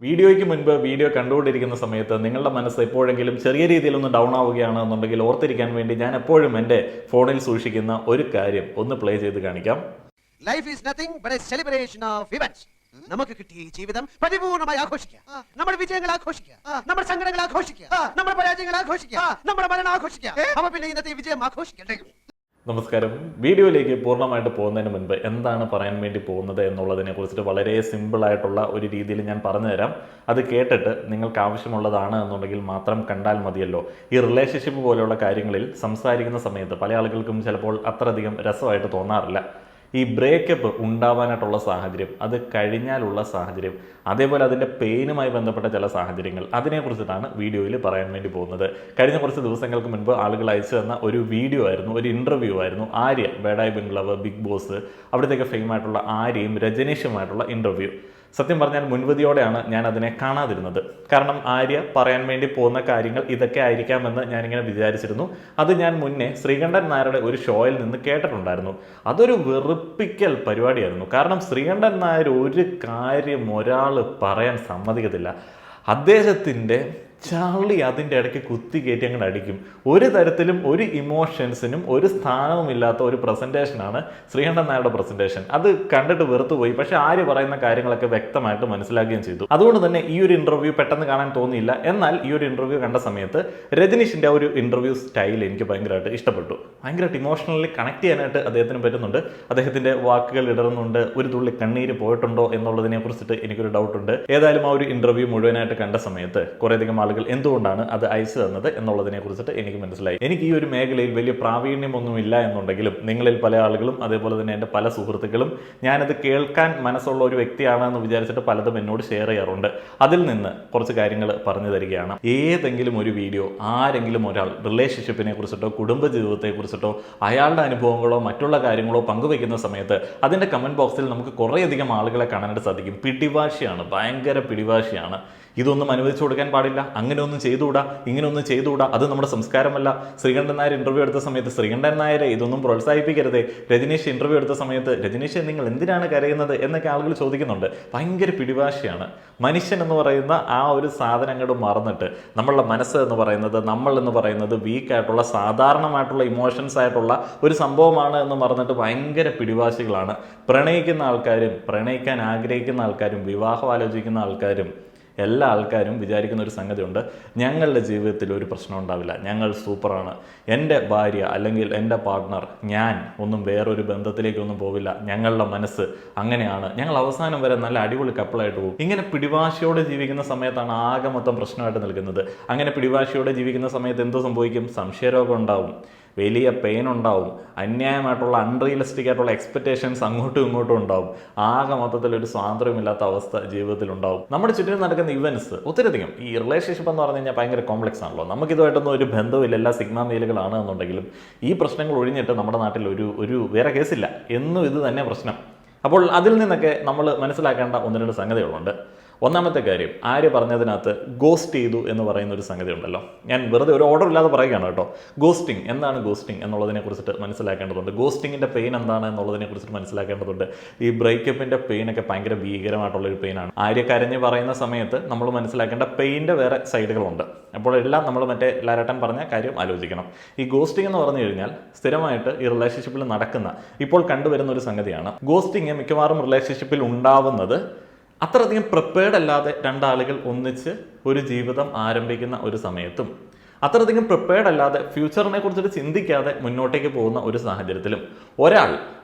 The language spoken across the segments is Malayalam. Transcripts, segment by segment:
വീഡിയോയ്ക്ക് മുൻപ് വീഡിയോ കണ്ടുകൊണ്ടിരിക്കുന്ന സമയത്ത് നിങ്ങളുടെ മനസ്സ് എപ്പോഴെങ്കിലും ചെറിയ രീതിയിലൊന്ന് ഡൗൺ ആവുകയാണെന്നുണ്ടെങ്കിൽ ഓർത്തിരിക്കാൻ വേണ്ടി ഞാൻ എപ്പോഴും എൻ്റെ ഫോണിൽ സൂക്ഷിക്കുന്ന ഒരു കാര്യം ഒന്ന് പ്ലേ ചെയ്ത് കാണിക്കാം. Life is nothing but A celebration of events. നമുക്ക് കിട്ടിയ ഈ ജീവിതം പരിപൂർണമായി ആഘോഷിക്കുക. നമ്മുടെ വിജയങ്ങൾ ആഘോഷിക്കുക, നമ്മുടെ സങ്കടങ്ങൾ ആഘോഷിക്കുക, നമ്മുടെ പരാജയങ്ങൾ ആഘോഷിക്കുക, നമ്മുടെ മരണം ആഘോഷിക്കുക. അപ്പൊ പിന്നെ ഇന്നത്തെ വിജയം ആഘോഷിക്കണ്ടേ? നമസ്കാരം. വീഡിയോയിലേക്ക് പൂർണ്ണമായിട്ട് പോകുന്നതിന് മുൻപ് എന്താണ് പറയാൻ വേണ്ടി പോകുന്നത് എന്നുള്ളതിനെ കുറിച്ചിട്ട് വളരെ സിമ്പിളായിട്ടുള്ള ഒരു രീതിയിൽ ഞാൻ പറഞ്ഞു തരാം. അത് കേട്ടിട്ട് നിങ്ങൾക്ക് ആവശ്യമുള്ളതാണ് എന്നുണ്ടെങ്കിൽ മാത്രം കണ്ടാൽ മതിയല്ലോ. ഈ റിലേഷൻഷിപ്പ് പോലെയുള്ള കാര്യങ്ങളിൽ സംസാരിക്കുന്ന സമയത്ത് പല ആളുകൾക്കും ചിലപ്പോൾ അത്രയധികം രസമായിട്ട് തോന്നാറില്ല. ഈ ബ്രേക്കപ്പ് ഉണ്ടാവാനായിട്ടുള്ള സാഹചര്യം, അത് കഴിഞ്ഞാലുള്ള സാഹചര്യം, അതേപോലെ അതിൻ്റെ പെയിനുമായി ബന്ധപ്പെട്ട ചില സാഹചര്യങ്ങൾ, അതിനെക്കുറിച്ചിട്ടാണ് വീഡിയോയിൽ പറയാൻ വേണ്ടി പോകുന്നത്. കഴിഞ്ഞ കുറച്ച് ദിവസങ്ങൾക്ക് മുൻപ് ആളുകൾ അയച്ചു തന്ന ഒരു വീഡിയോ ആയിരുന്നു, ഒരു ഇൻ്റർവ്യൂ ആയിരുന്നു. Arya, Badai bungalow, big boss, അവിടത്തേക്ക് ഫെയിം ആയിട്ടുള്ള ആര്യയും രജനീഷുമായിട്ടുള്ള ഇൻ്റർവ്യൂ. സത്യം പറഞ്ഞാൽ മുൻവിധിയോടെയാണ് ഞാൻ അതിനെ കാണാതിരുന്നത്. കാരണം ആര്യ പറയാൻ വേണ്ടി പോകുന്ന കാര്യങ്ങൾ ഇതൊക്കെ ആയിരിക്കാമെന്ന് ഞാനിങ്ങനെ വിചാരിച്ചിരുന്നു. അത് ഞാൻ മുന്നേ ശ്രീകണ്ഠൻ നായരുടെ ഒരു ഷോയിൽ നിന്ന് കേട്ടിട്ടുണ്ടായിരുന്നു. അതൊരു വെറുപ്പിക്കൽ പരിപാടിയായിരുന്നു. കാരണം ശ്രീകണ്ഠൻ നായർ ഒരു കാര്യം ഒരാൾ പറയാൻ സമ്മതിക്കത്തില്ല. അദ്ദേഹത്തിൻ്റെ ചാർലി അതിൻ്റെ ഇടയ്ക്ക് കുത്തി കയറ്റി അങ്ങോട്ട് അടിക്കും. ഒരു തരത്തിലും ഒരു ഇമോഷൻസിനും ഒരു സ്ഥാനവുമില്ലാത്ത ഒരു പ്രസൻറ്റേഷനാണ് ശ്രീകണ്ഠൻ നായരുടെ പ്രസൻറ്റേഷൻ. അത് കണ്ടിട്ട് വെറുത്തുപോയി. പക്ഷെ ആര് പറയുന്ന കാര്യങ്ങളൊക്കെ വ്യക്തമായിട്ട് മനസ്സിലാക്കുകയും ചെയ്തു. അതുകൊണ്ട് തന്നെ ഈ ഒരു ഇൻ്റർവ്യൂ പെട്ടെന്ന് കാണാൻ തോന്നിയില്ല. എന്നാൽ ഈ ഒരു ഇൻ്റർവ്യൂ കണ്ട സമയത്ത് രജനീഷിൻ്റെ ആ ഒരു ഇൻ്റർവ്യൂ സ്റ്റൈൽ എനിക്ക് ഭയങ്കരമായിട്ട് ഇഷ്ടപ്പെട്ടു. ഭയങ്കരമായിട്ട് ഇമോഷണലി കണക്ട് ചെയ്യാനായിട്ട് അദ്ദേഹത്തിന് പറ്റുന്നുണ്ട്. അദ്ദേഹത്തിൻ്റെ വാക്കുകൾ ഇടറുന്നുണ്ട്. ഒരു തുള്ളി കണ്ണീര് പോയിട്ടുണ്ടോ എന്നുള്ളതിനെ കുറിച്ചിട്ട് എനിക്കൊരു ഡൗട്ടുണ്ട്. ഏതായാലും ആ ഒരു ഇൻ്റർവ്യൂ മുഴുവനായിട്ട് കണ്ട സമയത്ത് കുറേയധികം ആളുകൾ എന്തുകൊണ്ടാണ് അത് അയച്ചു തന്നത് എന്നുള്ളതിനെ കുറിച്ചിട്ട് എനിക്ക് മനസ്സിലായി. എനിക്ക് ഈ ഒരു മേഖലയിൽ വലിയ പ്രാവീണ്യമൊന്നും ഇല്ല എന്നുണ്ടെങ്കിലും നിങ്ങളിൽ പല ആളുകളും അതേപോലെ തന്നെ എൻ്റെ പല സുഹൃത്തുക്കളും ഞാനത് കേൾക്കാൻ മനസ്സുള്ള ഒരു വ്യക്തിയാണ് എന്ന് വിചാരിച്ചിട്ട് പലതും എന്നോട് ഷെയർ ചെയ്യാറുണ്ട്. അതിൽ നിന്ന് കുറച്ച് കാര്യങ്ങൾ പറഞ്ഞു തരികയാണ്. ഏതെങ്കിലും ഒരു വീഡിയോ ആരെങ്കിലും ഒരാൾ റിലേഷൻഷിപ്പിനെ കുറിച്ചിട്ടോ കുടുംബജീവിതത്തെ കുറിച്ചിട്ടോ അയാളുടെ അനുഭവങ്ങളോ മറ്റുള്ള കാര്യങ്ങളോ പങ്കുവയ്ക്കുന്ന സമയത്ത് അതിൻ്റെ കമൻറ്റ് ബോക്സിൽ നമുക്ക് കുറേയധികം ആളുകളെ കാണാനായിട്ട് സാധിക്കും. പിടിവാശിയാണ്, ഭയങ്കര പിടിവാശിയാണ്. ഇതൊന്നും അനുവദിച്ചു കൊടുക്കാൻ പാടില്ല, അങ്ങനെ ഒന്നും ചെയ്തുകൂടാ, ഇങ്ങനെ ഒന്നും ചെയ്തുകൂടാ, അത് നമ്മുടെ സംസ്കാരമല്ല. ശ്രീകണ്ഠൻ നായർ ഇൻ്റർവ്യൂ എടുത്ത സമയത്ത് ശ്രീകണ്ഠൻ നായരെ ഇതൊന്നും പ്രോത്സാഹിപ്പിക്കരുതേ. രജനീഷ് ഇൻ്റർവ്യൂ എടുത്ത സമയത്ത് രജനീഷ് നിങ്ങൾ എന്തിനാണ് കരയുന്നത് എന്നൊക്കെ ആളുകൾ ചോദിക്കുന്നുണ്ട്. ഭയങ്കര പിടിവാശിയാണ്. മനുഷ്യൻ എന്ന് പറയുന്ന ആ ഒരു സാധനം അങ്ങോട്ട് മറന്നിട്ട് നമ്മളുടെ മനസ്സ് എന്ന് പറയുന്നത്, നമ്മൾ എന്ന് പറയുന്നത് വീക്കായിട്ടുള്ള സാധാരണമായിട്ടുള്ള ഇമോഷൻസ് ആയിട്ടുള്ള ഒരു സംഭവമാണ് എന്ന് മറന്നിട്ട് ഭയങ്കര പിടിവാശികളാണ്. പ്രണയിക്കുന്ന ആൾക്കാരും പ്രണയിക്കാൻ ആഗ്രഹിക്കുന്ന ആൾക്കാരും വിവാഹം ആലോചിക്കുന്ന ആൾക്കാരും എല്ലാ ആൾക്കാരും വിചാരിക്കുന്ന ഒരു സംഗതിയുണ്ട്, ഞങ്ങളുടെ ജീവിതത്തിൽ ഒരു പ്രശ്നം ഉണ്ടാവില്ല, ഞങ്ങൾ സൂപ്പറാണ്, എൻ്റെ ഭാര്യ അല്ലെങ്കിൽ എൻ്റെ പാർട്ട്ണർ, ഞാൻ ഒന്നും വേറൊരു ബന്ധത്തിലേക്കൊന്നും പോവില്ല, ഞങ്ങളുടെ മനസ്സ് അങ്ങനെയാണ്, ഞങ്ങൾ അവസാനം വരെ നല്ല അടിപൊളി കപ്പിളായിട്ട് പോകും. ഇങ്ങനെ പിടിവാശിയോടെ ജീവിക്കുന്ന സമയത്താണ് ആകെ മൊത്തം പ്രശ്നമായിട്ട് നിൽക്കുന്നത്. അങ്ങനെ പിടിവാശിയോടെ ജീവിക്കുന്ന സമയത്ത് എന്ത് സംഭവിക്കും? സംശയരോഗം ഉണ്ടാവും, വലിയ പെയിൻ ഉണ്ടാവും, അന്യായമായിട്ടുള്ള അൺറിയലിസ്റ്റിക് ആയിട്ടുള്ള എക്സ്പെക്റ്റേഷൻസ് അങ്ങോട്ടും ഇങ്ങോട്ടും ഉണ്ടാവും. ആകെ മൊത്തത്തിൽ ഒരു സ്വാതന്ത്ര്യമില്ലാത്ത അവസ്ഥ ജീവിതത്തിൽ ഉണ്ടാവും. നമ്മുടെ ചുറ്റിനും നടക്കുന്ന ഇവൻറ്റ്സ് ഒത്തിരിയധികം, ഈ റിലേഷൻഷിപ്പ് എന്ന് പറഞ്ഞു കഴിഞ്ഞാൽ ഭയങ്കര കോംപ്ലക്സ് ആണല്ലോ. നമുക്കിതുമായിട്ടൊന്നും ഒരു ബന്ധമില്ല, എല്ലാ സിഗ്മ മെയിലുകളാണ് എന്നുണ്ടെങ്കിലും ഈ പ്രശ്നങ്ങൾ ഒഴിഞ്ഞിട്ട് നമ്മുടെ നാട്ടിൽ ഒരു വേറെ കേസില്ല എന്നും ഇത് തന്നെ പ്രശ്നം. അപ്പോൾ അതിൽ നിന്നൊക്കെ നമ്മൾ മനസ്സിലാക്കേണ്ട ഒന്ന് രണ്ട് സംഗതികളുണ്ട്. ഒന്നാമത്തെ കാര്യം, ആര്യ പറഞ്ഞതിനകത്ത് ഗോസ്റ്റ് ചെയ്തു എന്ന് പറയുന്ന ഒരു സംഗതി ഉണ്ടല്ലോ. ഞാൻ വെറുതെ ഒരു ഓർഡർ ഇല്ലാതെ പറയുകയാണ് കേട്ടോ. ഗോസ്റ്റിംഗ് എന്താണ്? ഗോസ്റ്റിംഗ് എന്നുള്ളതിനെ കുറിച്ചിട്ട് മനസ്സിലാക്കേണ്ടതുണ്ട്. ഗോസ്റ്റിങ്ങിൻ്റെ പെയിൻ എന്താണ് എന്നുള്ളതിനെ കുറിച്ചിട്ട് മനസ്സിലാക്കേണ്ടതുണ്ട്. ഈ ബ്രേക്കപ്പിൻ്റെ പെയിനൊക്കെ ഭയങ്കര ഭീകരമായിട്ടുള്ളൊരു പെയിനാണ്. ആര്യ കരഞ്ഞ് പറയുന്ന സമയത്ത് നമ്മൾ മനസ്സിലാക്കേണ്ട പെയിൻ്റെ വേറെ സൈഡുകളുണ്ട്. അപ്പോൾ എല്ലാം നമ്മൾ മറ്റേ ലാരട്ടൻ പറഞ്ഞ കാര്യം ആലോചിക്കണം. ഈ ഗോസ്റ്റിംഗ് എന്ന് പറഞ്ഞു കഴിഞ്ഞാൽ സ്ഥിരമായിട്ട് ഈ റിലേഷൻഷിപ്പിൽ നടക്കുന്ന, ഇപ്പോൾ കണ്ടുവരുന്ന ഒരു സംഗതിയാണ്. ഗോസ്റ്റിംഗ് മിക്കവാറും റിലേഷൻഷിപ്പിൽ ഉണ്ടാവുന്നത് അത്രയധികം പ്രിപ്പയർഡ് അല്ലാതെ രണ്ടാളുകൾ ഒന്നിച്ച് ഒരു ജീവിതം ആരംഭിക്കുന്ന ഒരു സമയത്തും അത്രയധികം പ്രിപ്പയർഡ് അല്ലാതെ ഫ്യൂച്ചറിനെ കുറിച്ചിട്ട് ചിന്തിക്കാതെ മുന്നോട്ടേക്ക് പോകുന്ന ഒരു സാഹചര്യത്തിലും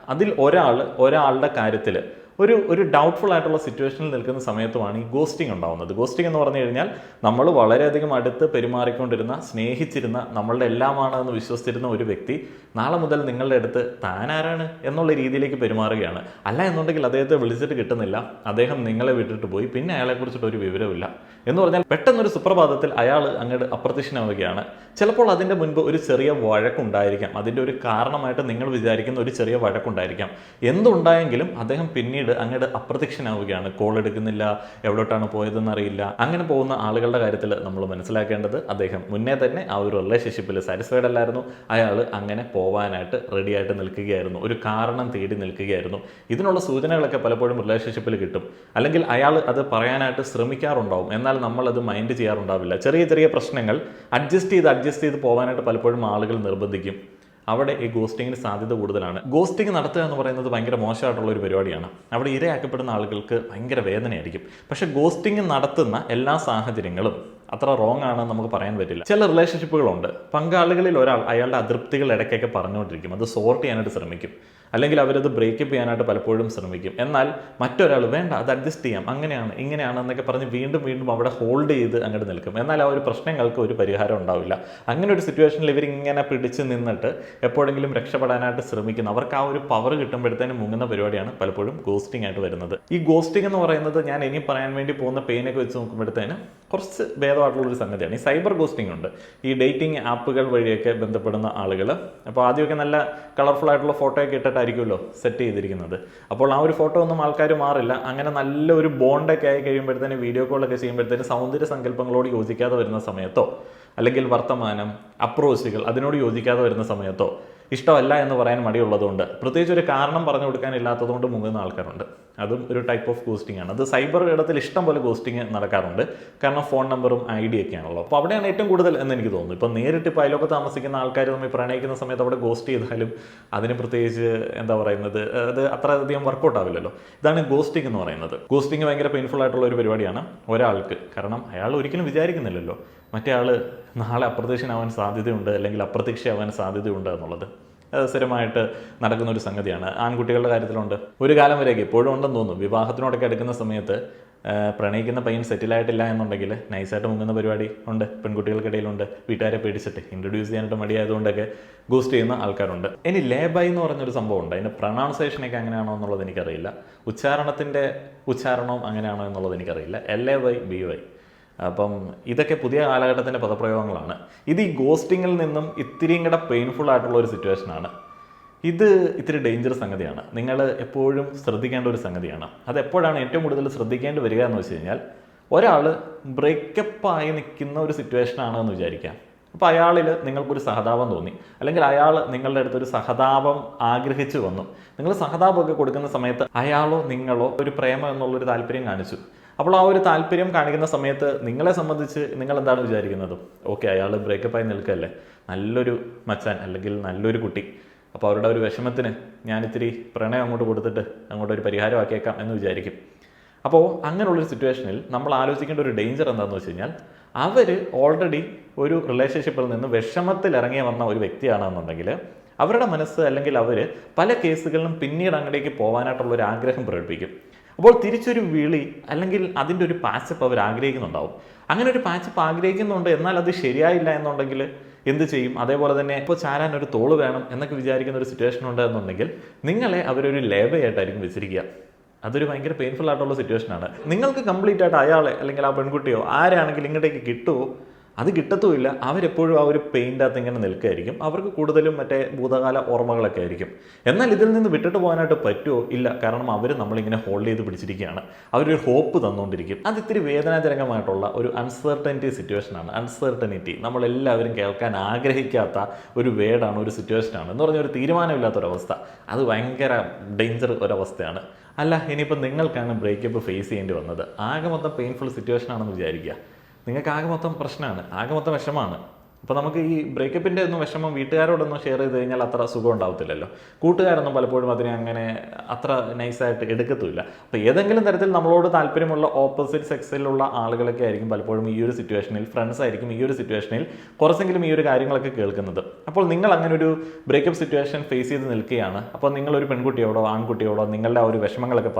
ഒരാളുടെ കാര്യത്തിൽ ഒരു ഡൗട്ട്ഫുൾ ആയിട്ടുള്ള സിറ്റുവേഷനിൽ നിൽക്കുന്ന സമയത്തുമാണ് ഈ ഗോസ്റ്റിംഗ് ഉണ്ടാവുന്നത്. ഗോസ്റ്റിംഗ് എന്ന് പറഞ്ഞു കഴിഞ്ഞാൽ നമ്മൾ വളരെയധികം അടുത്ത് പെരുമാറിക്കൊണ്ടിരുന്ന, സ്നേഹിച്ചിരുന്ന, നമ്മളുടെ എല്ലാമാണ് എന്ന് വിശ്വസിച്ചിരുന്ന ഒരു വ്യക്തി നാളെ മുതൽ നിങ്ങളുടെ അടുത്ത് താനാരാണ് എന്നുള്ള രീതിയിലേക്ക് പെരുമാറുകയാണ്. അല്ല എന്നുണ്ടെങ്കിൽ അദ്ദേഹത്തെ വിളിച്ചിട്ട് കിട്ടുന്നില്ല, അദ്ദേഹം നിങ്ങളെ വിട്ടിട്ട് പോയി, പിന്നെ അയാളെക്കുറിച്ചിട്ട് ഒരു വിവരമില്ല എന്ന് പറഞ്ഞാൽ പെട്ടെന്നൊരു സുപ്രഭാതത്തിൽ അയാൾ അങ്ങോട്ട് അപ്രത്യക്ഷനാവുകയാണ്. ചിലപ്പോൾ അതിൻ്റെ മുൻപ് ഒരു ചെറിയ വഴക്കുണ്ടായിരിക്കാം. അതിൻ്റെ ഒരു കാരണമായിട്ട് നിങ്ങൾ വിചാരിക്കുന്ന ഒരു ചെറിയ വഴക്കുണ്ടായിരിക്കാം. എന്തുണ്ടായെങ്കിലും അദ്ദേഹം പിന്നീട് പിന്നീട് അങ്ങോട്ട് അപ്രത്യക്ഷനാവുകയാണ്. കോൾ എടുക്കുന്നില്ല, എവിടോട്ടാണ് പോയതെന്ന് അറിയില്ല. അങ്ങനെ പോകുന്ന ആളുകളുടെ കാര്യത്തിൽ നമ്മൾ മനസ്സിലാക്കേണ്ടത് അദ്ദേഹം മുന്നേ തന്നെ ആ ഒരു റിലേഷൻഷിപ്പിൽ സാറ്റിസ്ഫൈഡ് അല്ലായിരുന്നു. അയാൾ അങ്ങനെ പോവാനായിട്ട് റെഡി ആയിട്ട് നിൽക്കുകയായിരുന്നു, ഒരു കാരണം തേടി നിൽക്കുകയായിരുന്നു. ഇതിനുള്ള സൂചനകളൊക്കെ പലപ്പോഴും റിലേഷൻഷിപ്പിൽ കിട്ടും. അല്ലെങ്കിൽ അയാൾ അത് പറയാനായിട്ട് ശ്രമിക്കാറുണ്ടാവും, എന്നാൽ നമ്മളത് മൈൻഡ് ചെയ്യാറുണ്ടാവില്ല. ചെറിയ ചെറിയ പ്രശ്നങ്ങൾ അഡ്ജസ്റ്റ് ചെയ്ത് പോകാനായിട്ട് പലപ്പോഴും ആളുകൾ നിർബന്ധിക്കും. അവിടെ ഈ ഗോസ്റ്റിങ്ങിന് സാധ്യത കൂടുതലാണ്. ഗോസ്റ്റിംഗ് നടത്തുക എന്ന് പറയുന്നത് ഭയങ്കര മോശമായിട്ടുള്ള ഒരു പരിപാടിയാണ്. അവിടെ ഇരയാക്കപ്പെടുന്ന ആളുകൾക്ക് ഭയങ്കര വേദനയായിരിക്കും. പക്ഷേ ഗോസ്റ്റിംഗ് നടത്തുന്ന എല്ലാ സാഹചര്യങ്ങളും അത്ര റോങ് ആണെന്ന് നമുക്ക് പറയാൻ പറ്റില്ല. ചില റിലേഷൻഷിപ്പുകളുണ്ട്, പങ്കാളികളിൽ ഒരാൾ അയാളുടെ അതൃപ്തികൾ ഇടയ്ക്കൊക്കെ പറഞ്ഞുകൊണ്ടിരിക്കും, അത് സോർട്ട് ചെയ്യാനായിട്ട് ശ്രമിക്കും, അല്ലെങ്കിൽ അവരത് ബ്രേക്കപ്പ് ചെയ്യാനായിട്ട് പലപ്പോഴും ശ്രമിക്കും. എന്നാൽ മറ്റൊരാൾ വേണ്ട, അത് അഡ്ജസ്റ്റ് ചെയ്യാം, അങ്ങനെയാണ് ഇങ്ങനെയാണ് എന്നൊക്കെ പറഞ്ഞ് വീണ്ടും വീണ്ടും അവിടെ ഹോൾഡ് ചെയ്ത് അങ്ങോട്ട് നിൽക്കും. എന്നാൽ ആ ഒരു പ്രശ്നങ്ങൾക്ക് ഒരു പരിഹാരം ഉണ്ടാവില്ല. അങ്ങനെ ഒരു സിറ്റുവേഷനിൽ ഇവരിങ്ങനെ പിടിച്ച് നിന്നിട്ട് എപ്പോഴെങ്കിലും രക്ഷപ്പെടാനായിട്ട് ശ്രമിക്കുന്നു. അവർക്ക് ആ ഒരു പവർ കിട്ടുമ്പോഴത്തേനും മുങ്ങുന്ന പരിപാടിയാണ് പലപ്പോഴും ഗോസ്റ്റിംഗ് ആയിട്ട് വരുന്നത്. ഈ ഗോസ്റ്റിംഗ് എന്ന് പറയുന്നത് ഞാൻ ഇനി പറയാൻ വേണ്ടി പോകുന്ന പെയിനൊക്കെ വെച്ച് നോക്കുമ്പോഴത്തേനും കുറച്ച് ഭേദമായിട്ടുള്ളൊരു സംഗതിയാണ്. ഈ സൈബർ ഗോസ്റ്റിംഗ് ഉണ്ട്, ഈ ഡേറ്റിംഗ് ആപ്പുകൾ വഴിയൊക്കെ ബന്ധപ്പെടുന്ന ആളുകൾ. അപ്പോൾ ആദ്യമൊക്കെ നല്ല കളർഫുൾ ആയിട്ടുള്ള ഫോട്ടോയൊക്കെ ഇട്ടിട്ടായിരിക്കുമല്ലോ സെറ്റ് ചെയ്തിരിക്കുന്നത്. അപ്പോൾ ആ ഒരു ഫോട്ടോ ഒന്നും ആൾക്കാർ മാറില്ല. അങ്ങനെ നല്ലൊരു ബോണ്ടൊക്കെ ആയി കഴിയുമ്പോഴത്തേനും വീഡിയോ കോളൊക്കെ ചെയ്യുമ്പോഴത്തേനും സൗന്ദര്യ സങ്കല്പങ്ങളോട് യോജിക്കാതെ വരുന്ന സമയത്തോ, അല്ലെങ്കിൽ വർത്തമാനം അപ്രോച്ചുകൾ അതിനോട് യോജിക്കാതെ വരുന്ന സമയത്തോ, ഇഷ്ടമല്ല എന്ന് പറയാൻ മടിയുള്ളതുകൊണ്ട്, പ്രത്യേകിച്ച് ഒരു കാരണം പറഞ്ഞു കൊടുക്കാനില്ലാത്തതുകൊണ്ട് മുങ്ങുന്ന ആൾക്കാരുണ്ട്. അതും ഒരു ടൈപ്പ് ഓഫ് ഗോസ്റ്റിംഗ് ആണ്. അത് സൈബർ ഇടത്തിൽ ഇഷ്ടം പോലെ ഗോസ്റ്റിംഗ് നടക്കാറുണ്ട്. കാരണം ഫോൺ നമ്പറും ID ഒക്കെയാണല്ലോ. അപ്പോൾ അവിടെയാണ് ഏറ്റവും കൂടുതൽ എന്ന് എനിക്ക് തോന്നുന്നു. ഇപ്പം നേരിട്ട് ഇപ്പോൾ അയലൊക്കെ താമസിക്കുന്ന ആൾക്കാർ തമ്മിൽ പ്രണയിക്കുന്ന സമയത്ത് അവിടെ ഗോസ്റ്റ് ചെയ്താലും അതിന് പ്രത്യേകിച്ച് എന്താ പറയുന്നത്, അത് അത്ര അധികം വർക്കൗട്ട് ആവില്ലല്ലോ. ഇതാണ് ഗോസ്റ്റിംഗ് എന്ന് പറയുന്നത്. ഗോസ്റ്റിംഗ് ഭയങ്കര പെയിൻഫുൾ ആയിട്ടുള്ള ഒരു പരിപാടിയാണ് ഒരാൾക്ക്. കാരണം അയാൾ ഒരിക്കലും വിചാരിക്കുന്നില്ലല്ലോ മറ്റേ ആൾ നാളെ അപ്രത്യക്ഷനാവാൻ സാധ്യതയുണ്ട്, അല്ലെങ്കിൽ അപ്രത്യക്ഷയാവാൻ സാധ്യതയുണ്ട് എന്നുള്ളത്. സ്ഥിരമായിട്ട് നടക്കുന്ന ഒരു സംഗതിയാണ്. ആൺകുട്ടികളുടെ കാര്യത്തിലുണ്ട്, ഒരു കാലം വരെയൊക്കെ ഇപ്പോഴും ഉണ്ടെന്ന് തോന്നുന്നു. വിവാഹത്തിനോടൊക്കെ അടുക്കുന്ന സമയത്ത് പ്രണയിക്കുന്ന പയ്യൻ സെറ്റിലായിട്ടില്ല എന്നുണ്ടെങ്കിൽ നൈസായിട്ട് മുങ്ങുന്ന പരിപാടി ഉണ്ട്, പെൺകുട്ടികൾക്കിടയിലുണ്ട്. വീട്ടുകാരെ പേടിച്ചിട്ട് ഇൻട്രൊഡ്യൂസ് ചെയ്യാനായിട്ട് മടിയായതുകൊണ്ടൊക്കെ ഗോസ്റ്റ് ചെയ്യുന്ന ആൾക്കാരുണ്ട്. ഇനി ലേബൈ എന്ന് പറഞ്ഞൊരു സംഭവം ഉണ്ട്. അതിൻ്റെ പ്രൊനൗൺസിയേഷനൊക്കെ അങ്ങനെയാണോ എന്നുള്ളത് എനിക്കറിയില്ല. ഉച്ചാരണത്തിൻ്റെ ഉച്ചാരണവും അങ്ങനെയാണോ എന്നുള്ളത് എനിക്കറിയില്ല. LAYBY. അപ്പം ഇതൊക്കെ പുതിയ കാലഘട്ടത്തിൻ്റെ പദപ്രയോഗങ്ങളാണ്. ഇത് ഈ ഗോസ്റ്റിങ്ങിൽ നിന്നും ഇത്തിരിയും കൂടെ പെയിൻഫുൾ ആയിട്ടുള്ള ഒരു സിറ്റുവേഷനാണ്. ഇത് ഇത്തിരി ഡേഞ്ചറസ് സംഗതിയാണ്. നിങ്ങൾ എപ്പോഴും ശ്രദ്ധിക്കേണ്ട ഒരു സംഗതിയാണ്. അത് എപ്പോഴാണ് ഏറ്റവും കൂടുതൽ ശ്രദ്ധിക്കേണ്ടി വരിക എന്ന് വെച്ച് കഴിഞ്ഞാൽ, ഒരാൾ ബ്രേക്കപ്പായി നിൽക്കുന്ന ഒരു സിറ്റുവേഷനാണ് എന്ന് വിചാരിക്കാം. അപ്പോൾ അയാളിൽ നിങ്ങൾക്കൊരു സഹതാപം തോന്നി, അല്ലെങ്കിൽ അയാൾ നിങ്ങളുടെ അടുത്തൊരു സഹതാപം ആഗ്രഹിച്ചു വന്നു. നിങ്ങൾ സഹതാപമൊക്കെ കൊടുക്കുന്ന സമയത്ത് അയാളോ നിങ്ങളോ ഒരു പ്രേമം എന്നുള്ളൊരു താല്പര്യം കാണിച്ചു. അപ്പോൾ ആ ഒരു താല്പര്യം കാണിക്കുന്ന സമയത്ത് നിങ്ങളെ സംബന്ധിച്ച് നിങ്ങൾ എന്താണ് വിചാരിക്കുന്നത്? ഓക്കെ, അയാൾ ബ്രേക്കപ്പായി നിൽക്കല്ലേ, നല്ലൊരു മച്ചാൻ അല്ലെങ്കിൽ നല്ലൊരു കുട്ടി, അപ്പോൾ അവരുടെ ഒരു വിഷമത്തിന് ഞാൻ ഇത്തിരി പ്രണയം അങ്ങോട്ട് കൊടുത്തിട്ട് അങ്ങോട്ടൊരു പരിഹാരമാക്കിയേക്കാം എന്ന് വിചാരിക്കും. അപ്പോൾ അങ്ങനെയുള്ളൊരു സിറ്റുവേഷനിൽ നമ്മൾ ആലോചിക്കേണ്ട ഒരു ഡേഞ്ചർ എന്താണെന്ന് വെച്ച് കഴിഞ്ഞാൽ, അവർ ഓൾറെഡി ഒരു റിലേഷൻഷിപ്പിൽ നിന്ന് വിഷമത്തിൽ ഇറങ്ങി വന്ന ഒരു വ്യക്തിയാണെന്നുണ്ടെങ്കിൽ അവരുടെ മനസ്സ്, അല്ലെങ്കിൽ അവർ പല കേസുകളിലും പിന്നീട് അങ്ങോട്ടേക്ക് പോകാനായിട്ടുള്ള ഒരു ആഗ്രഹം പ്രകടിപ്പിക്കും. അപ്പോൾ തിരിച്ചൊരു വിളി അല്ലെങ്കിൽ അതിൻ്റെ ഒരു പാച്ചപ്പ് അവർ ആഗ്രഹിക്കുന്നുണ്ടാവും. അങ്ങനെ ഒരു പാച്ചപ്പ് ആഗ്രഹിക്കുന്നുണ്ട്, എന്നാൽ അത് ശരിയായില്ല എന്നുണ്ടെങ്കിൽ എന്ത് ചെയ്യും? അതേപോലെ തന്നെ ഇപ്പോൾ ചാരാൻ ഒരു തോള് വേണം എന്നൊക്കെ വിചാരിക്കുന്ന ഒരു സിറ്റുവേഷൻ ഉണ്ട് എന്നുണ്ടെങ്കിൽ നിങ്ങളെ അവരൊരു ലേബയായിട്ടായിരിക്കും വെച്ചിരിക്കുക. അതൊരു ഭയങ്കര പെയിൻഫുൾ ആയിട്ടുള്ള സിറ്റുവേഷനാണ്. നിങ്ങൾക്ക് കംപ്ലീറ്റ് ആയിട്ട് അയാളെ അല്ലെങ്കിൽ ആ പെൺകുട്ടിയോ ആരാണെങ്കിലും ഇങ്ങോട്ടേക്ക് കിട്ടുമോ? അത് കിട്ടത്തുമില്ല. അവരെപ്പോഴും ആ ഒരു പെയിൻ്റകത്ത് ഇങ്ങനെ നിൽക്കുകയായിരിക്കും. അവർക്ക് കൂടുതലും മറ്റേ ഭൂതകാല ഓർമ്മകളൊക്കെ ആയിരിക്കും. എന്നാൽ ഇതിൽ നിന്ന് വിട്ടിട്ട് പോകാനായിട്ട് പറ്റുമോ? ഇല്ല. കാരണം അവർ നമ്മളിങ്ങനെ ഹോൾഡ് ചെയ്ത് പിടിച്ചിരിക്കുകയാണ്. അവരൊരു ഹോപ്പ് തന്നുകൊണ്ടിരിക്കും. അത് ഇത്തിരി വേദനാജനകമായിട്ടുള്ള ഒരു അൺസർട്ടനിറ്റി സിറ്റുവേഷനാണ്. അൺസർട്ടനിറ്റി നമ്മളെല്ലാവരും കേൾക്കാൻ ആഗ്രഹിക്കാത്ത ഒരു വേർഡാണ്, ഒരു സിറ്റുവേഷനാണ്. എന്ന് പറഞ്ഞാൽ ഒരു തീരുമാനമില്ലാത്തൊരവസ്ഥ. അത് ഭയങ്കര ഡേഞ്ചർ ഒരവസ്ഥയാണ്. അല്ല, ഇനിയിപ്പോൾ നിങ്ങൾക്കാണ് ബ്രേക്കപ്പ് ഫേസ് ചെയ്യേണ്ടി വന്നത്, ആകെ മൊത്തം പെയിൻഫുൾ സിറ്റുവേഷനാണെന്ന് വിചാരിക്കുക. നിങ്ങൾക്ക് ആകെ മൊത്തം പ്രശ്നമാണ്, ആകെ മൊത്തം വിഷമമാണ്. അപ്പോൾ നമുക്ക് ഈ ബ്രേക്കപ്പിൻ്റെ ഒന്നും വിഷമം വീട്ടുകാരോടൊന്നും ഷെയർ ചെയ്ത് കഴിഞ്ഞാൽ അത്ര സുഖം ഉണ്ടാവത്തില്ലല്ലോ. കൂട്ടുകാരൊന്നും പലപ്പോഴും അതിനെ അങ്ങനെ അത്ര നൈസായിട്ട് എടുക്കത്തുമില്ല. അപ്പോൾ ഏതെങ്കിലും തരത്തിൽ നമ്മളോട് താല്പര്യമുള്ള ഓപ്പോസിറ്റ് സെക്സിലുള്ള ആളുകളൊക്കെ ആയിരിക്കും പലപ്പോഴും ഈ ഒരു സിറ്റുവേഷനിൽ, ഫ്രണ്ട്സ് ആയിരിക്കും ഈ ഒരു സിറ്റുവേഷനിൽ കുറച്ചെങ്കിലും ഈ ഒരു കാര്യങ്ങളൊക്കെ കേൾക്കുന്നത്. അപ്പോൾ നിങ്ങൾ അങ്ങനെ ഒരു ബ്രേക്കപ്പ് സിറ്റുവേഷൻ ഫേസ് ചെയ്ത് നിൽക്കുകയാണ്. അപ്പോൾ നിങ്ങളൊരു പെൺകുട്ടിയോടോ ആൺകുട്ടിയോടോ നിങ്ങളുടെ ആ ഒരു വിഷമങ്ങളൊക്കെ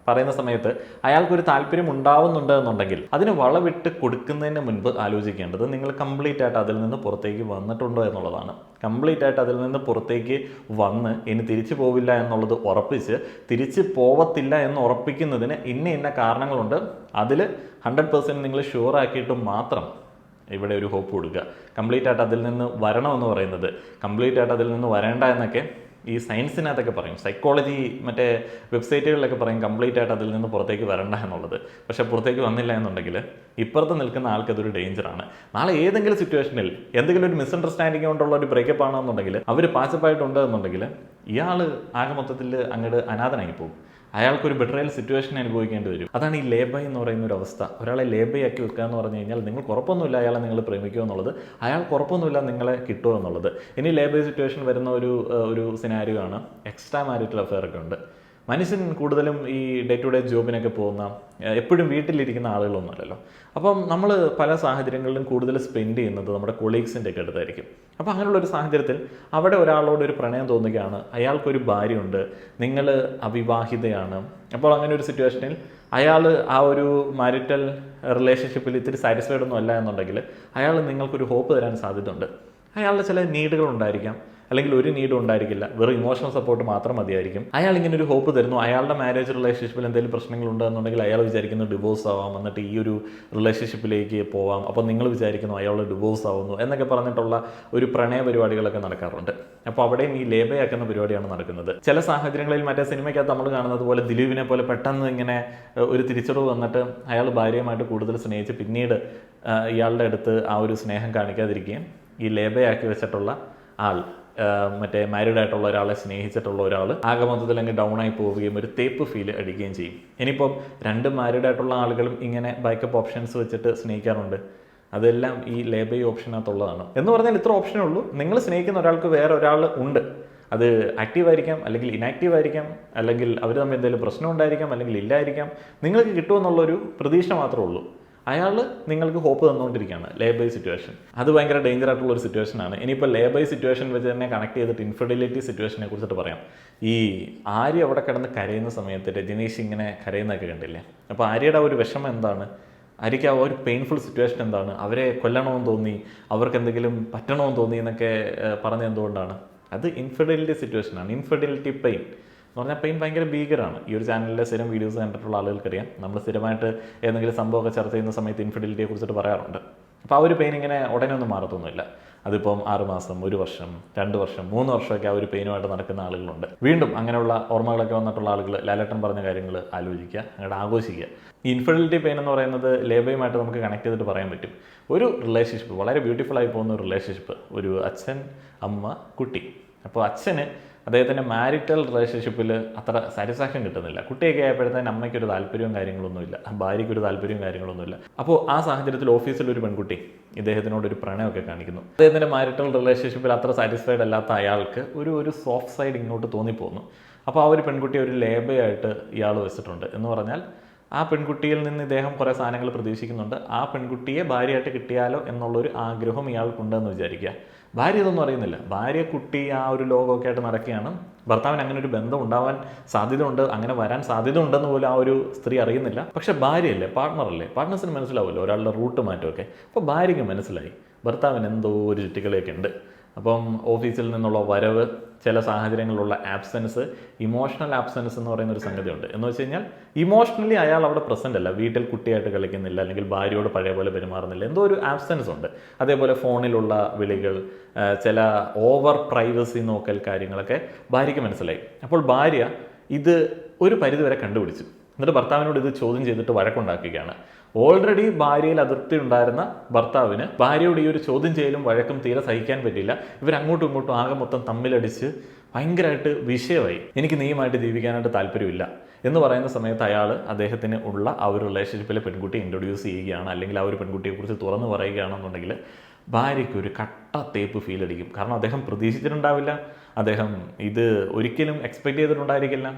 പറയുന്ന സമയത്ത് അയാൾക്കൊരു താല്പര്യം ഉണ്ടാവുന്നുണ്ട് എന്നുണ്ടെങ്കിൽ അതിന് വളവിട്ട് കൊടുക്കുന്നതിന് മുൻപ് ആലോചിക്കേണ്ടത് നിങ്ങൾ കംപ്ലീറ്റ് ആയിട്ട് അതിൽ നിന്ന് പുറത്തേക്ക് വന്നിട്ടുണ്ടോ എന്നുള്ളതാണ്. കംപ്ലീറ്റ് ആയിട്ട് അതിൽ നിന്ന് പുറത്തേക്ക് വന്ന് ഇനി തിരിച്ചു പോവില്ല എന്നുള്ളത് ഉറപ്പിച്ച്, തിരിച്ച് പോവത്തില്ല എന്ന് ഉറപ്പിക്കുന്നതിന് ഇന്ന കാരണങ്ങളുണ്ട്, അതിൽ 100% നിങ്ങൾ ഷുവർ ആക്കിയിട്ട് മാത്രം ഇവിടെ ഒരു ഹോപ്പ് കൊടുക്കുക. കംപ്ലീറ്റ് ആയിട്ട് അതിൽ നിന്ന് വരണമെന്ന് പറയുന്നത്, കംപ്ലീറ്റ് ആയിട്ട് അതിൽ നിന്ന് വരേണ്ട എന്നൊക്കെ ഈ സയൻസിനകത്തൊക്കെ പറയും, സൈക്കോളജി മറ്റേ വെബ്സൈറ്റുകളിലൊക്കെ പറയും കംപ്ലീറ്റ് ആയിട്ട് അതിൽ നിന്ന് പുറത്തേക്ക് വരണ്ട എന്നുള്ളത്. പക്ഷെ പുറത്തേക്ക് വന്നില്ല എന്നുണ്ടെങ്കിൽ ഇപ്പുറത്ത് നിൽക്കുന്ന ആൾക്ക് അതൊരു ഡേഞ്ചറാണ്. നാളെ ഏതെങ്കിലും സിറ്റുവേഷനിൽ എന്തെങ്കിലും ഒരു മിസ്അണ്ടർസ്റ്റാൻഡിങ് കൊണ്ടുള്ള ഒരു ബ്രേക്കപ്പ് ആണെന്നുണ്ടെങ്കിൽ, അവർ പാച്ചപ്പായിട്ടുണ്ട് എന്നുണ്ടെങ്കിൽ, ഇയാൾ ആകെ മൊത്തത്തിൽ അങ്ങോട്ട് അനാഥനായി പോകും. അയാൾക്കൊരു ബെറ്ററൽ സിറ്റുവേഷൻ അനുഭവിക്കേണ്ടി വരും. അതാണ് ഈ ലേബൈ എന്ന് പറയുന്ന ഒരു അവസ്ഥ. ഒരാളെ ലേബൈ ആക്കി വെക്കുക എന്ന് പറഞ്ഞു കഴിഞ്ഞാൽ നിങ്ങൾക്ക് ഉറപ്പൊന്നുമില്ല അയാളെ നിങ്ങൾ പ്രേമിക്കുക എന്നുള്ളത്, അയാൾക്ക് ഉറപ്പൊന്നുമില്ല നിങ്ങളെ കിട്ടുമോ എന്നുള്ളത്. ഇനി ലേബൈ സിറ്റുവേഷൻ വരുന്ന ഒരു സിനാരിയോ ആണ് എക്സ്ട്രാ മാരിറ്റൽ അഫെയർ ഒക്കെ ഉണ്ട്. മനുഷ്യൻ കൂടുതലും ഈ ഡേ ടു ഡേ ജോബിനൊക്കെ പോകുന്ന എപ്പോഴും വീട്ടിലിരിക്കുന്ന ആളുകളൊന്നുമല്ലല്ലോ. അപ്പം നമ്മൾ പല സാഹചര്യങ്ങളിലും കൂടുതൽ സ്പെൻഡ് ചെയ്യുന്നത് നമ്മുടെ കൊളീഗ്സിൻ്റെ ഒക്കെ അടുത്തായിരിക്കും. അപ്പോൾ അങ്ങനെയുള്ളൊരു സാഹചര്യത്തിൽ അവിടെ ഒരാളോട് ഒരു പ്രണയം തോന്നുകയാണ്, അയാൾക്കൊരു ഭാര്യയുണ്ട്, നിങ്ങൾ അവിവാഹിതയാണ്. അപ്പോൾ അങ്ങനെ ഒരു സിറ്റുവേഷനിൽ അയാൾ ആ ഒരു മാരിറ്റൽ റിലേഷൻഷിപ്പിൽ ഇത്തിരി സാറ്റിസ്ഫൈഡ് ഒന്നും അല്ല എന്നുണ്ടെങ്കിൽ അയാൾ നിങ്ങൾക്കൊരു ഹോപ്പ് തരാൻ സാധ്യതയുണ്ട്. അയാളുടെ ചില നീഡുകൾ ഉണ്ടായിരിക്കാം, അല്ലെങ്കിൽ ഒരു നീഡും ഉണ്ടായിരിക്കില്ല, വെറും ഇമോഷണൽ സപ്പോർട്ട് മാത്രം മതിയായിരിക്കും. അയാൾ ഇങ്ങനെ ഒരു ഹോപ്പ് തരുന്നു. അയാളുടെ മാരേജ് റിലേഷൻഷിപ്പിൽ എന്തെങ്കിലും പ്രശ്നങ്ങളുണ്ടെന്നുണ്ടെങ്കിൽ അയാൾ വിചാരിക്കുന്നു ഡിവോഴ്സ് ആവാം, എന്നിട്ട് ഈ ഒരു റിലേഷൻഷിപ്പിലേക്ക് പോവാം, അപ്പോൾ നിങ്ങൾ വിചാരിക്കുന്നു അയാൾ ഡിവോഴ്സ് ആവുന്നു എന്നൊക്കെ പറഞ്ഞിട്ടുള്ള ഒരു പ്രണയ പരിപാടികളൊക്കെ നടക്കാറുണ്ട്. അപ്പോൾ അവിടെയും ഈ ലേബയാക്കുന്ന പരിപാടിയാണ് നടക്കുന്നത്. ചില സാഹചര്യങ്ങളിൽ മറ്റേ സിനിമയ്ക്കകത്ത് നമ്മൾ കാണുന്നത് പോലെ ദിലീപിനെ പോലെ പെട്ടെന്ന് ഇങ്ങനെ ഒരു തിരിച്ചറിവ് വന്നിട്ട് അയാൾ ഭാര്യയുമായിട്ട് കൂടുതൽ സ്നേഹിച്ച് പിന്നീട് ഇയാളുടെ അടുത്ത് ആ ഒരു സ്നേഹം കാണിക്കാതിരിക്കുകയും ഈ ലേബയാക്കി വെച്ചിട്ടുള്ള ആൾ മറ്റേ മാരീഡ് ആയിട്ടുള്ള ഒരാളെ സ്നേഹിച്ചിട്ടുള്ള ഒരാൾ ആകെ മൊത്തത്തിൽ അങ്ങ് ഡൗൺ ആയി പോവുകയും ഒരു തേപ്പ് ഫീൽ അടിക്കുകയും ചെയ്യും. ഇനിയിപ്പം രണ്ട് മാരീഡ് ആയിട്ടുള്ള ആളുകളും ഇങ്ങനെ ബാക്കപ്പ് ഓപ്ഷൻസ് വെച്ചിട്ട് സ്നേഹിക്കാറുണ്ട്. അതെല്ലാം ഈ ലേബൈ ഓപ്ഷനകത്തുള്ളതാണ്. എന്ന് പറഞ്ഞാൽ ഇത്ര ഓപ്ഷനേ ഉള്ളൂ. നിങ്ങൾ സ്നേഹിക്കുന്ന ഒരാൾക്ക് വേറെ ഒരാൾ ഉണ്ട്. അത് ആക്റ്റീവ് ആയിരിക്കാം, അല്ലെങ്കിൽ ഇനാക്റ്റീവ് ആയിരിക്കാം, അല്ലെങ്കിൽ അവർ തമ്മിൽ എന്തെങ്കിലും പ്രശ്നം ഉണ്ടായിരിക്കാം, അല്ലെങ്കിൽ ഇല്ലായിരിക്കാം. നിങ്ങൾക്ക് കിട്ടുമെന്നുള്ളൊരു പ്രതീക്ഷ മാത്രമേ ഉള്ളൂ. അയാൾ നിങ്ങൾക്ക് ഹോപ്പ് തന്നുകൊണ്ടിരിക്കുകയാണ്. ലേബൈ സിറ്റുവേഷൻ അത് ഭയങ്കര ഡേഞ്ചർ ആയിട്ടുള്ള ഒരു സിറ്റുവേഷനാണ്. ഇനിയിപ്പോൾ ലേബൈ സിറ്റുവേഷൻ വെച്ച് തന്നെ കണക്ട് ചെയ്തിട്ട് ഇൻഫെർട്ടിലിറ്റി സിറ്റുവേഷനെ കുറിച്ചിട്ട് പറയാം. ഈ ആര്യ അവിടെ കിടന്ന് കരയുന്ന സമയത്ത് രജനീഷ് ഇങ്ങനെ കരയുന്നതൊക്കെ കണ്ടില്ലേ? അപ്പോൾ ആര്യയുടെ ഒരു വിഷമം എന്താണ്? ആര്യയ്ക്ക് ആ ഒരു പെയിൻഫുൾ സിറ്റുവേഷൻ എന്താണ്? അവരെ കൊല്ലണമെന്ന് തോന്നി, അവർക്ക് എന്തെങ്കിലും പറ്റണമെന്ന് തോന്നി എന്നൊക്കെ പറഞ്ഞ എന്തുകൊണ്ടാണ്? അത് ഇൻഫെർട്ടിലിറ്റി സിറ്റുവേഷനാണ്. ഇൻഫെർട്ടിലിറ്റി പെയിൻ എന്ന് പറഞ്ഞാൽ പെയിൻ ഭയങ്കര ഭീകരമാണ്. ഈ ഒരു ചാനലിലെ സ്ഥിരം വീഡിയോസ് കണ്ടിട്ടുള്ള ആളുകൾക്കറിയാം. നമ്മൾ സ്ഥിരമായിട്ട് ഏതെങ്കിലും സംഭവമൊക്കെ ചർച്ച ചെയ്യുന്ന സമയത്ത് ഇൻഫെർട്ടിലിറ്റിയെ കുറിച്ചിട്ട് പറയാറുണ്ട്. അപ്പോൾ ആ ഒരു പെയിൻ ഇങ്ങനെ ഉടനെ ഒന്നും മാറത്തൊന്നുമില്ല. അതിപ്പം 6 മാസം, 1 വർഷം, 2 വർഷം, 3 വർഷമൊക്കെ ആ ഒരു പെയിനുമായിട്ട് നടക്കുന്ന ആളുകളുണ്ട്. വീണ്ടും അങ്ങനെയുള്ള ഓർമ്മകളൊക്കെ വന്നിട്ടുള്ള ആളുകൾ ലാലേട്ടൻ പറഞ്ഞ കാര്യങ്ങൾ ആലോചിക്കുക, അങ്ങോട്ട് ആഘോഷിക്കുക. ഈ ഇൻഫെർട്ടിലിറ്റി പെയിൻ എന്ന് പറയുന്നത് ലേബയുമായിട്ട് നമുക്ക് കണക്ട് ചെയ്തിട്ട് പറയാൻ പറ്റും. ഒരു റിലേഷൻഷിപ്പ്, വളരെ ബ്യൂട്ടിഫുൾ ആയി പോകുന്ന ഒരു റിലേഷൻഷിപ്പ്, ഒരു അച്ഛൻ, അമ്മ, കുട്ടി. അപ്പോൾ അച്ഛന് അദ്ദേഹത്തിൻ്റെ മാരിറ്റൽ റിലേഷൻഷിപ്പിൽ അത്ര സാറ്റിസ്ഫാക്ഷൻ കിട്ടുന്നില്ല. കുട്ടിയൊക്കെ ആയപ്പോഴത്തേന് അമ്മയ്ക്കൊരു താല്പര്യവും കാര്യങ്ങളൊന്നുമില്ല, ഭാര്യയ്ക്കൊരു താല്പര്യവും കാര്യങ്ങളൊന്നുമില്ല. അപ്പോൾ ആ സാഹചര്യത്തിൽ ഓഫീസിലൊരു പെൺകുട്ടി ഇദ്ദേഹത്തിനോടൊരു പ്രണയമൊക്കെ കാണിക്കുന്നു. അദ്ദേഹത്തിൻ്റെ മാരിറ്റൽ റിലേഷൻഷിപ്പിൽ അത്ര സാറ്റിസ്ഫൈഡ് അല്ലാത്ത അയാൾക്ക് ഒരു സോഫ്റ്റ് സൈഡ് ഇങ്ങോട്ട് തോന്നിപ്പോകുന്നു. അപ്പോൾ ആ ഒരു പെൺകുട്ടിയെ ഒരു ലേബയായിട്ട് ഇയാൾ വെച്ചിട്ടുണ്ട്. എന്ന് പറഞ്ഞാൽ ആ പെൺകുട്ടിയിൽ നിന്ന് ഇദ്ദേഹം കുറേ സാധനങ്ങൾ പ്രതീക്ഷിക്കുന്നുണ്ട്. ആ പെൺകുട്ടിയെ ഭാര്യയായിട്ട് കിട്ടിയാലോ എന്നുള്ളൊരു ആഗ്രഹം ഇയാൾക്കുണ്ടെന്ന് വിചാരിക്കുക. ഭാര്യ ഇതൊന്നും അറിയുന്നില്ല. ഭാര്യ കുട്ടി ആ ഒരു ലോകമൊക്കെ ആയിട്ട് നടക്കുകയാണ്. ഭർത്താവിന് അങ്ങനെ ഒരു ബന്ധം ഉണ്ടാവാൻ സാധ്യതയുണ്ട്, അങ്ങനെ വരാൻ സാധ്യത ഉണ്ടെന്ന് പോലും ആ ഒരു സ്ത്രീ അറിയുന്നില്ല. പക്ഷെ ഭാര്യയല്ലേ, പാർട്ണറല്ലേ, പാർട്ട്നേഴ്സിന് മനസ്സിലാവുമല്ലോ ഒരാളുടെ റൂട്ട് മാറ്റമൊക്കെ. അപ്പോൾ ഭാര്യയ്ക്ക് മനസ്സിലായി ഭർത്താവിന് എന്തോ ഒരു ചുറ്റിക്കളിയൊക്കെ ഉണ്ട്. അപ്പം ഓഫീസിൽ നിന്നുള്ള വരവ്, ചില സാഹചര്യങ്ങളിലുള്ള ആബ്സെൻസ്, ഇമോഷണൽ ആബ്സെൻസ് എന്ന് പറയുന്ന ഒരു സംഗതിയുണ്ട്. എന്ന് വെച്ച് കഴിഞ്ഞാൽ ഇമോഷണലി അയാൾ അവിടെ പ്രസൻ്റ് അല്ല, വീട്ടിൽ കുട്ടിയായിട്ട് കളിക്കുന്നില്ല, അല്ലെങ്കിൽ ഭാര്യയോട് പഴയ പോലെ പെരുമാറുന്നില്ല, എന്തോ ഒരു ആബ്സെൻസ് ഉണ്ട്. അതേപോലെ ഫോണിലുള്ള വിളികൾ, ചില ഓവർ പ്രൈവസി നോക്കൽ കാര്യങ്ങളൊക്കെ ഭാര്യയ്ക്ക് മനസ്സിലായി. അപ്പോൾ ഭാര്യ ഇത് ഒരു പരിധിവരെ കണ്ടുപിടിച്ചു. എന്നിട്ട് ഭർത്താവിനോട് ഇത് ചോദ്യം ചെയ്തിട്ട് വഴക്കുണ്ടാക്കുകയാണ്. ഓൾറെഡി ഭാര്യയിൽ അതിർത്തി ഉണ്ടായിരുന്ന ഭർത്താവിന് ഭാര്യയോട് ഈ ഒരു ചോദ്യം ചെയ്യലും വഴക്കും തീരെ സഹിക്കാൻ പറ്റില്ല. ഇവരങ്ങോട്ടും ഇങ്ങോട്ടും ആകെ മൊത്തം തമ്മിലടിച്ച് ഭയങ്കരമായിട്ട് വിഷയമായി. എനിക്ക് നീയുമായിട്ട് ജീവിക്കാനായിട്ട് താല്പര്യമില്ല എന്ന് പറയുന്ന സമയത്ത് അയാൾ അദ്ദേഹത്തിന് ഉള്ള ആ ഒരു റിലേഷൻഷിപ്പിലെ പെൺകുട്ടിയെ ഇൻട്രൊഡ്യൂസ് ചെയ്യുകയാണ്, അല്ലെങ്കിൽ ആ ഒരു പെൺകുട്ടിയെക്കുറിച്ച് തുറന്നു പറയുകയാണെന്നുണ്ടെങ്കിൽ ഭാര്യയ്ക്ക് ഒരു കട്ട തേപ്പ് ഫീൽ അടിക്കും. കാരണം അദ്ദേഹം പ്രതീക്ഷിച്ചിട്ടുണ്ടാവില്ല, അദ്ദേഹം ഇത് ഒരിക്കലും എക്സ്പെക്റ്റ് ചെയ്തിട്ടുണ്ടായിരിക്കില്ല.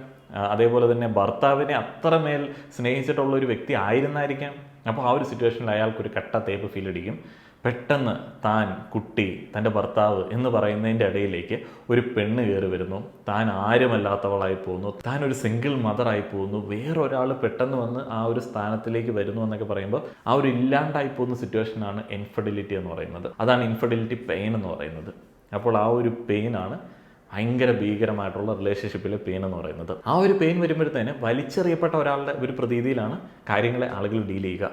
അതേപോലെ തന്നെ ഭർത്താവിനെ അത്രമേൽ സ്നേഹിച്ചിട്ടുള്ള ഒരു വ്യക്തി ആയിരുന്നായിരിക്കാം. അപ്പോൾ ആ ഒരു സിറ്റുവേഷനിൽ അയാൾക്കൊരു കട്ട തേപ്പ് ഫീൽ അടിക്കും. പെട്ടെന്ന് താൻ, കുട്ടി, തൻ്റെ ഭർത്താവ് എന്ന് പറയുന്നതിൻ്റെ ഇടയിലേക്ക് ഒരു പെണ്ണ് കയറി വരുന്നു. താൻ ആരുമല്ലാത്തവളായി പോകുന്നു, താൻ ഒരു സിംഗിൾ മദറായി പോകുന്നു, വേറൊരാൾ പെട്ടെന്ന് വന്ന് ആ ഒരു സ്ഥാനത്തിലേക്ക് വരുന്നു എന്നൊക്കെ പറയുമ്പോൾ ആ ഒരു ഇല്ലാണ്ടായി പോകുന്ന സിറ്റുവേഷനാണ് ഇൻഫെർട്ടിലിറ്റി എന്ന് പറയുന്നത്. അതാണ് ഇൻഫെർട്ടിലിറ്റി പെയിൻ എന്ന് പറയുന്നത്. അപ്പോൾ ആ ഒരു പെയിനാണ് ഭയങ്കര ഭീകരമായിട്ടുള്ള റിലേഷൻഷിപ്പിലെ പെയിൻ എന്ന് പറയുന്നത്. ആ ഒരു പെയിൻ വരുമ്പോഴത്തേന് വലിച്ചെറിയപ്പെട്ട ഒരാളുടെ ഒരു പ്രതീതിയിലാണ് കാര്യങ്ങളെ ആളുകൾ ഡീൽ ചെയ്യുക.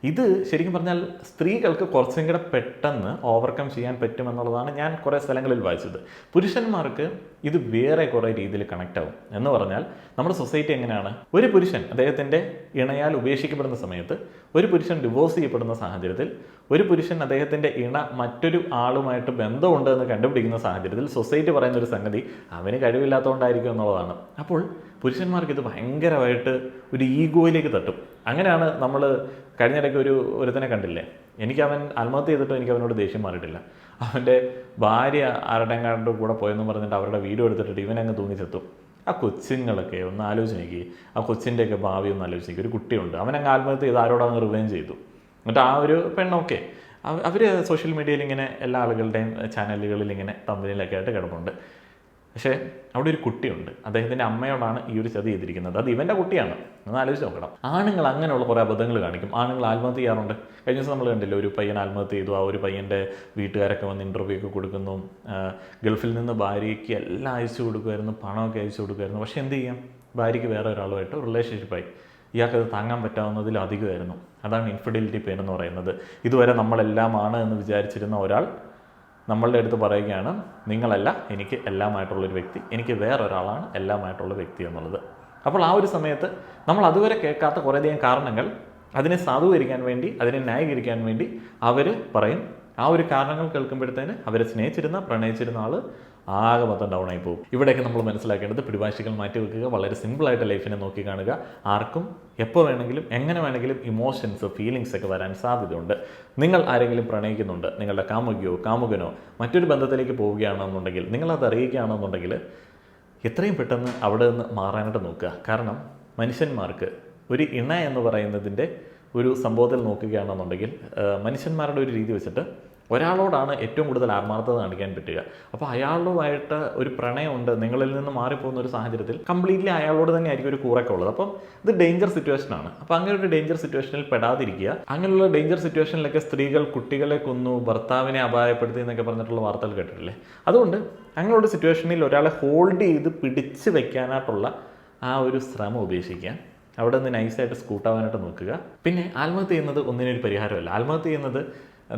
ഇത് ശരിക്കും പറഞ്ഞാൽ സ്ത്രീകൾക്ക് കുറച്ചും കൂടെ പെട്ടെന്ന് ഓവർകം ചെയ്യാൻ പറ്റുമെന്നുള്ളതാണ് ഞാൻ കുറേ സ്ഥലങ്ങളിൽ വായിച്ചത്. പുരുഷന്മാർക്ക് ഇത് വേറെ കുറേ രീതിയിൽ കണക്റ്റ് ആവും. എന്ന് പറഞ്ഞാൽ നമ്മുടെ സൊസൈറ്റി എങ്ങനെയാണ്, ഒരു പുരുഷൻ അദ്ദേഹത്തിൻ്റെ ഇണയാൽ ഉപേക്ഷിക്കപ്പെടുന്ന സമയത്ത്, ഒരു പുരുഷൻ ഡിവോഴ്സ് ചെയ്യപ്പെടുന്ന സാഹചര്യത്തിൽ, ഒരു പുരുഷൻ അദ്ദേഹത്തിൻ്റെ ഇണ മറ്റൊരു ആളുമായിട്ട് ബന്ധമുണ്ട് എന്ന് കണ്ടുപിടിക്കുന്ന സാഹചര്യത്തിൽ സൊസൈറ്റി പറയുന്ന ഒരു സംഗതി അവന് കഴിവില്ലാത്തതുകൊണ്ടായിരിക്കും എന്നുള്ളതാണ്. അപ്പോൾ പുരുഷന്മാർക്ക് ഇത് ഭയങ്കരമായിട്ട് ഒരു ഈഗോയിലേക്ക് തട്ടും. അങ്ങനെയാണ് നമ്മൾ കഴിഞ്ഞിടയ്ക്ക് ഒരുത്തനെ കണ്ടില്ലേ, എനിക്ക് അവൻ ആത്മഹത്യ ചെയ്തിട്ടും എനിക്ക് അവനോട് ദേഷ്യം മാറിയിട്ടില്ല. അവൻ്റെ ഭാര്യ ആരുടെങ്ങാണ്ട് കൂടെ പോയെന്ന് പറഞ്ഞിട്ട് അവരുടെ വീഡിയോ എടുത്തിട്ട് ഇവനങ്ങ് തൂങ്ങിച്ചെത്തും. ആ കൊച്ചുങ്ങളൊക്കെ ഒന്ന് ആലോചിച്ച് നോക്കി, ആ കൊച്ചിൻ്റെയൊക്കെ ഭാവി ഒന്ന് ആലോചിച്ച് നോക്കി. ഒരു കുട്ടിയുണ്ട്, അവനങ്ങ് ആത്മഹത്യ ചെയ്ത് ആരോടങ്ങ് റിവെഞ്ച് ചെയ്തു. എന്നിട്ട് ആ ഒരു പെണ്ണൊക്കെ അവർ സോഷ്യൽ മീഡിയയിൽ ഇങ്ങനെ എല്ലാ ആളുകളുടെയും ചാനലുകളിൽ ഇങ്ങനെ തമ്മിലൊക്കെ ആയിട്ട് കിടപ്പുണ്ട്. പക്ഷേ അവിടെ ഒരു കുട്ടിയുണ്ട്, അദ്ദേഹത്തിൻ്റെ അമ്മയോടാണ് ഈ ഒരു ചതി ചെയ്തിരിക്കുന്നത്. അത് ഇവൻ്റെ കുട്ടിയാണ്, ഒന്ന് ആലോചിച്ച് നോക്കണം. ആണുങ്ങൾ അങ്ങനെയുള്ള കുറേ അബദ്ധങ്ങൾ കാണിക്കും. ആണുങ്ങൾ ആത്മഹത്യ ചെയ്യാറുണ്ട്. കഴിഞ്ഞ ദിവസം നമ്മൾ കണ്ടില്ല, ഒരു പയ്യൻ ആത്മഹത്യ ചെയ്തു. ആ ഒരു പയ്യൻ്റെ വീട്ടുകാരൊക്കെ വന്ന് ഇൻ്റർവ്യൂ ഒക്കെ കൊടുക്കുന്നു. ഗൾഫിൽ നിന്ന് ഭാര്യയ്ക്ക് എല്ലാം അയച്ചു കൊടുക്കുമായിരുന്നു, പണമൊക്കെ അയച്ചു കൊടുക്കുമായിരുന്നു. പക്ഷേ എന്ത് ചെയ്യാം, ഭാര്യയ്ക്ക് വേറെ ഒരാളുമായിട്ട് റിലേഷൻഷിപ്പായി. ഇയാൾക്കത് താങ്ങാൻ പറ്റാവുന്നതിൽ അധികമായിരുന്നു. അതാണ് ഇൻഫിഡിലിറ്റി പെയിൻ എന്ന് പറയുന്നത്. ഇതുവരെ നമ്മളെല്ലാമാണ് എന്ന് വിചാരിച്ചിരുന്ന ഒരാൾ നമ്മളുടെ അടുത്ത് പറയുകയാണ്, നിങ്ങളല്ല എനിക്ക് എല്ലാമായിട്ടുള്ളൊരു വ്യക്തി, എനിക്ക് വേറൊരാളാണ് എല്ലാമായിട്ടുള്ള വ്യക്തി എന്നുള്ളത്. അപ്പോൾ ആ ഒരു സമയത്ത് നമ്മൾ അതുവരെ കേൾക്കാത്ത കുറേയധികം കാരണങ്ങൾ അതിനെ സാധൂകരിക്കാൻ വേണ്ടി, അതിനെ ന്യായീകരിക്കാൻ വേണ്ടി അവർ പറയും. ആ ഒരു കാരണങ്ങൾ കേൾക്കുമ്പോഴത്തേന് അവരെ സ്നേഹിച്ചിരുന്ന പ്രണയിച്ചിരുന്ന ആൾ ആകെ മൊത്തം ഡൗൺ ആയി പോകും. ഇവിടെയൊക്കെ നമ്മൾ മനസ്സിലാക്കേണ്ടത് പിടിവാശികൾ മാറ്റി വെക്കുക, വളരെ സിമ്പിളായിട്ട് ലൈഫിനെ നോക്കി കാണുക. ആർക്കും എപ്പോൾ വേണമെങ്കിലും എങ്ങനെ വേണമെങ്കിലും ഇമോഷൻസ് ഫീലിങ്സ് ഒക്കെ വരാൻ സാധ്യതയുണ്ട്. നിങ്ങൾ ആരെങ്കിലും പ്രണയിക്കുന്നുണ്ട്, നിങ്ങളുടെ കാമുകിയോ കാമുകനോ മറ്റൊരു ബന്ധത്തിലേക്ക് പോവുകയാണെന്നുണ്ടെങ്കിൽ, നിങ്ങളത് അറിയിക്കുകയാണെന്നുണ്ടെങ്കിൽ എത്രയും പെട്ടെന്ന് അവിടെ നിന്ന് മാറാനായിട്ട് നോക്കുക. കാരണം മനുഷ്യന്മാർക്ക് ഒരു ഇണ എന്ന് പറയുന്നതിൻ്റെ ഒരു സംഭവത്തിൽ നോക്കുകയാണെന്നുണ്ടെങ്കിൽ മനുഷ്യന്മാരുടെ ഒരു രീതി വെച്ചിട്ട് ഒരാളോടാണ് ഏറ്റവും കൂടുതൽ ആത്മാർത്ഥത കാണിക്കാൻ പറ്റുക. അപ്പോൾ അയാളുമായിട്ട് ഒരു പ്രണയമുണ്ട്, നിങ്ങളിൽ നിന്ന് മാറിപ്പോകുന്ന ഒരു സാഹചര്യത്തിൽ കംപ്ലീറ്റ്ലി അയാളോട് തന്നെ ആയിരിക്കും ഒരു കൂറൊക്കെ ഉള്ളത്. അപ്പം ഇത് ഡേഞ്ചർ സിറ്റുവേഷനാണ്. അപ്പോൾ അങ്ങനെ ഒരു ഡേഞ്ചർ സിറ്റുവേഷനിൽ പെടാതിരിക്കുക. അങ്ങനെയുള്ള ഡേഞ്ചർ സിറ്റുവേഷനിലൊക്കെ സ്ത്രീകൾ കുട്ടികളെ കൊന്നു, ഭർത്താവിനെ അപായപ്പെടുത്തി എന്നൊക്കെ പറഞ്ഞിട്ടുള്ള വാർത്തകൾ കേട്ടിട്ടില്ലേ. അതുകൊണ്ട് അങ്ങനെയുള്ള സിറ്റുവേഷനിൽ ഒരാളെ ഹോൾഡ് ചെയ്ത് പിടിച്ച് വെക്കാനായിട്ടുള്ള ആ ഒരു ശ്രമം ഉപേക്ഷിക്കുക. അവിടെ നിന്ന് നൈസായിട്ട് സ്കൂട്ടാവാനായിട്ട് നോക്കുക. പിന്നെ ആത്മഹത്യ ചെയ്യുന്നത് ഒന്നിനൊരു പരിഹാരമല്ല. ആത്മഹത്യ ചെയ്യുന്നത്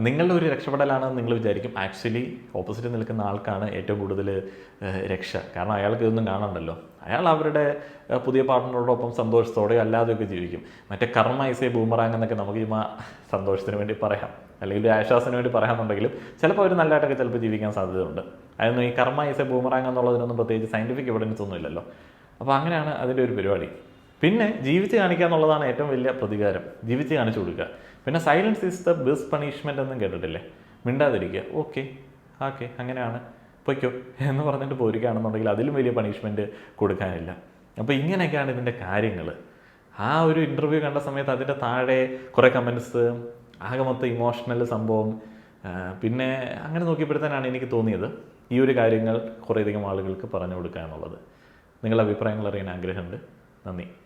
നിങ്ങളുടെ ഒരു രക്ഷപ്പെടലാണെന്ന് നിങ്ങൾ വിചാരിക്കും. ആക്ച്വലി ഓപ്പോസിറ്റ് നിൽക്കുന്ന ആൾക്കാണ് ഏറ്റവും കൂടുതൽ രക്ഷ. കാരണം അയാൾക്ക് ഇതൊന്നും കാണണ്ടല്ലോ. അയാൾ അവരുടെ പുതിയ പാർട്ട്ണറോടൊപ്പം സന്തോഷത്തോടെയോ അല്ലാതെയൊക്കെ ജീവിക്കും. മറ്റേ കർമ്മ ഐസേ ബൂമറാങ് എന്നൊക്കെ നമുക്ക് ചുമ്മാ സന്തോഷത്തിന് വേണ്ടി പറയാം, അല്ലെങ്കിൽ ഒരു ആശ്വാസത്തിന് വേണ്ടി പറയാമെന്നുണ്ടെങ്കിലും ചിലപ്പോൾ അവർ നല്ലതായിട്ടൊക്കെ ചിലപ്പോൾ ജീവിക്കാൻ സാധ്യതയുണ്ട്. അതൊന്നും ഈ കർമ്മ ഐസേ ബൂമറാങ് എന്നുള്ളതിനൊന്നും പ്രത്യേകിച്ച് സയൻറ്റിഫിക് എവിഡൻസ് ഒന്നും ഇല്ലല്ലോ. അപ്പോൾ അങ്ങനെയാണ് അതിൻ്റെ ഒരു പരിപാടി. പിന്നെ ജീവിച്ച് കാണിക്കുക എന്നുള്ളതാണ് ഏറ്റവും വലിയ പ്രതികാരം. ജീവിച്ച് കാണിച്ചു കൊടുക്കുക. പിന്നെ silence is the best punishment എന്നും കേട്ടിട്ടില്ലേ. മിണ്ടാതിരിക്കുക, ഓക്കെ അങ്ങനെയാണ് പൊയ്ക്കോ എന്ന് പറഞ്ഞിട്ട് പോരുകയാണെന്നുണ്ടെങ്കിൽ അതിലും വലിയ പണിഷ്മെൻറ്റ് കൊടുക്കാനില്ല. അപ്പോൾ ഇങ്ങനെയൊക്കെയാണ് ഇതിൻ്റെ കാര്യങ്ങൾ. ആ ഒരു ഇൻ്റർവ്യൂ കണ്ട സമയത്ത് അതിൻ്റെ താഴെ കുറേ കമൻറ്റ്സ്, ആകെ മൊത്തം ഇമോഷണൽ സംഭവം. പിന്നെ അങ്ങനെ നോക്കിയപ്പോഴത്തേനാണ് എനിക്ക് തോന്നിയത് ഈ ഒരു കാര്യങ്ങൾ കുറേയധികം ആളുകൾക്ക് പറഞ്ഞു കൊടുക്കുക എന്നുള്ളത്. നിങ്ങളുടെ അഭിപ്രായങ്ങൾ അറിയാൻ ആഗ്രഹമുണ്ട്. നന്ദി.